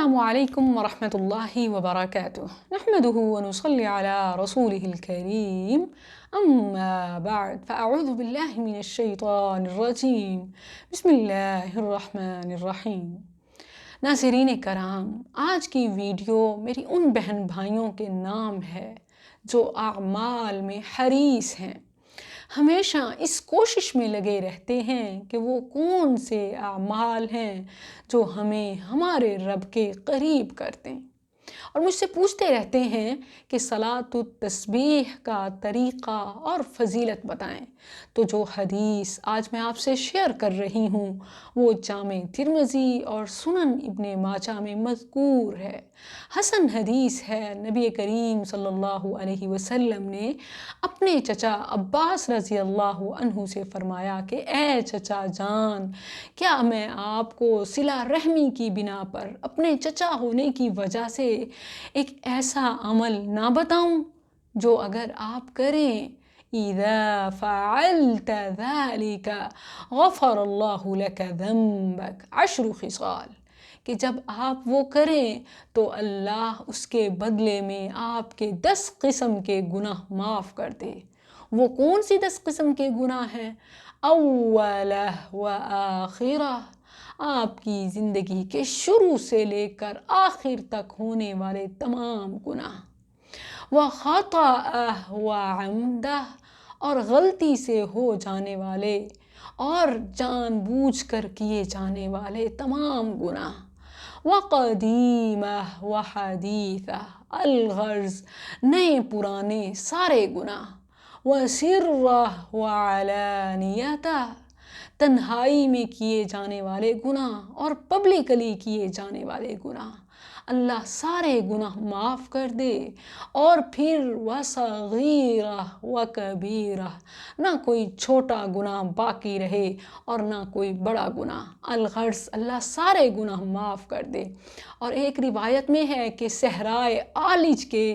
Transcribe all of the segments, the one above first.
السلام عليكم ورحمة الله وبركاته. نحمده ونصلي على رسوله الكريم. أما بعد فأعوذ بالله من الشيطان الرجيم. بسم الله الرحمن الرحیم۔ ناظرین کرام، آج کی ویڈیو میری ان بہن بھائیوں کے نام ہے جو اعمال میں حریص ہیں، ہمیشہ اس کوشش میں لگے رہتے ہیں کہ وہ کون سے اعمال ہیں جو ہمیں ہمارے رب کے قریب کرتے ہیں، اور مجھ سے پوچھتے رہتے ہیں کہ صلاۃ التسبیح کا طریقہ اور فضیلت بتائیں۔ تو جو حدیث آج میں آپ سے شیئر کر رہی ہوں وہ جامع ترمذی اور سنن ابن ماجہ میں مذکور ہے، حسن حدیث ہے۔ نبی کریم صلی اللہ علیہ وسلم نے اپنے چچا عباس رضی اللہ عنہ سے فرمایا کہ اے چچا جان، کیا میں آپ کو صلہ رحمی کی بنا پر اپنے چچا ہونے کی وجہ سے ایک ایسا عمل نہ بتاؤں جو اگر آپ کریں اذا فعلت ذلك غفر اللہ لك ذنبك 10 خصال، کہ جب آپ وہ کریں تو اللہ اس کے بدلے میں آپ کے 10 قسم کے گناہ معاف کر دے۔ وہ کون سی 10 قسم کے گناہ ہیں؟ اولہ و آخرہ، آپ کی زندگی کے شروع سے لے کر آخر تک ہونے والے تمام گناہ، وخطأہ وعمدہ، اور غلطی سے ہو جانے والے اور جان بوجھ کر کیے جانے والے تمام گناہ، وقدیمہ وحدیثہ، الغرض نئے پرانے سارے گناہ، وسرہ وعلانیتہ، تنہائی میں کیے جانے والے گناہ اور پبلکلی کیے جانے والے گناہ، اللہ سارے گناہ معاف کر دے۔ اور پھر وصغیرہ وکبیرہ، نہ کوئی چھوٹا گناہ باقی رہے اور نہ کوئی بڑا گناہ، الغرض اللہ سارے گناہ معاف کر دے۔ اور ایک روایت میں ہے کہ صحرائے عالج کے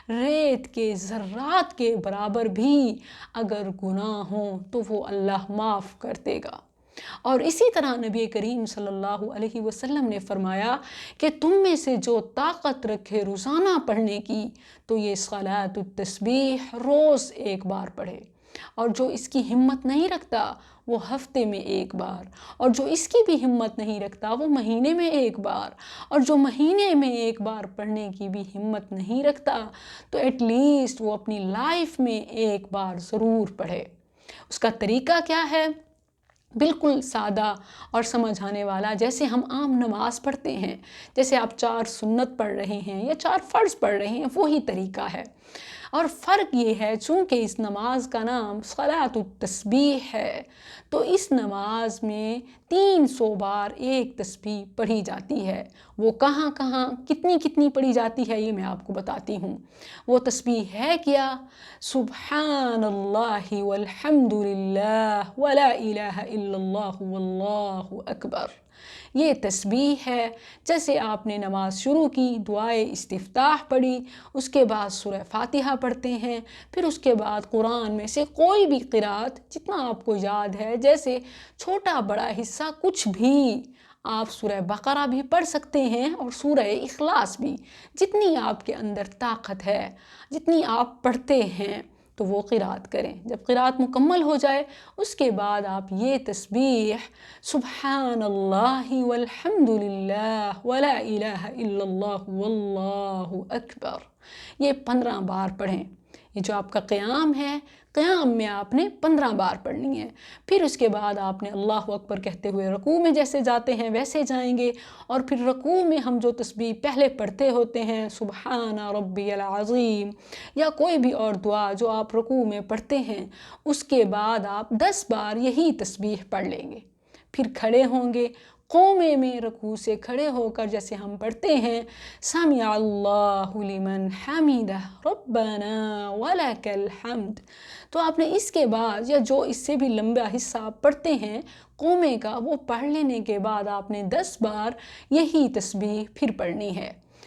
ریت کے ذرات کے برابر بھی اگر گناہ ہوں تو وہ اللہ معاف کر دے گا۔ اور اسی طرح نبی کریم صلی اللہ علیہ وسلم نے فرمایا کہ تم میں سے جو طاقت رکھے روزانہ پڑھنے کی تو یہ صلاۃ التسبیح روز ایک بار پڑھے، اور جو اس کی ہمت نہیں رکھتا وہ ہفتے میں ایک بار، اور جو اس کی بھی ہمت نہیں رکھتا وہ مہینے میں ایک بار، اور جو مہینے میں ایک بار پڑھنے کی بھی ہمت نہیں رکھتا تو ایٹ لیسٹ وہ اپنی لائف میں ایک بار ضرور پڑھے۔ اس کا طریقہ کیا ہے؟ بالکل سادہ اور سمجھ آنے والا، جیسے ہم عام نماز پڑھتے ہیں، جیسے آپ 4 سنت پڑھ رہے ہیں یا 4 فرض پڑھ رہے ہیں، وہی طریقہ ہے۔ اور فرق یہ ہے چونکہ اس نماز کا نام صلاۃ التسبیح ہے تو اس نماز میں 300 بار ایک تسبیح پڑھی جاتی ہے۔ وہ کہاں کہاں کتنی کتنی پڑھی جاتی ہے یہ میں آپ کو بتاتی ہوں۔ وہ تسبیح ہے کیا؟ سبحان اللہ والحمد للہ ولا الہ الا اللہ واللہ اکبر، یہ تسبیح ہے۔ جیسے آپ نے نماز شروع کی، دعائے استفتاح پڑھی، اس کے بعد سورہ فاتحہ پڑھتے ہیں، پھر اس کے بعد قرآن میں سے کوئی بھی قرأت جتنا آپ کو یاد ہے، جیسے چھوٹا بڑا حصہ کچھ بھی، آپ سورہ بقرہ بھی پڑھ سکتے ہیں اور سورہ اخلاص بھی، جتنی آپ کے اندر طاقت ہے، جتنی آپ پڑھتے ہیں تو وہ قرأت کریں۔ جب قرأت مکمل ہو جائے اس کے بعد آپ یہ تسبیح سبحان اللہ والحمد للہ ولا الہ الا اللہ واللہ اکبر، یہ 15 بار پڑھیں۔ یہ جو آپ کا قیام ہے، قیام میں آپ نے 15 بار پڑھنی ہے۔ پھر اس کے بعد آپ نے اللہ اکبر کہتے ہوئے رکوع میں جیسے جاتے ہیں ویسے جائیں گے، اور پھر رکوع میں ہم جو تسبیح پہلے پڑھتے ہوتے ہیں سبحان ربی العظیم یا کوئی بھی اور دعا جو آپ رکوع میں پڑھتے ہیں، اس کے بعد آپ 10 بار یہی تسبیح پڑھ لیں گے۔ پھر کھڑے ہوں گے، قومے میں رکوع سے کھڑے ہو کر جیسے ہم پڑھتے ہیں سمع اللہ لمن حمدہ ربنا ولک الحمد، تو آپ نے اس کے بعد یا جو اس سے بھی لمبا حصہ آپ پڑھتے ہیں قومے کا، وہ پڑھ لینے کے بعد آپ نے 10 بار یہی تسبیح پھر پڑھنی ہے۔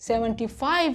75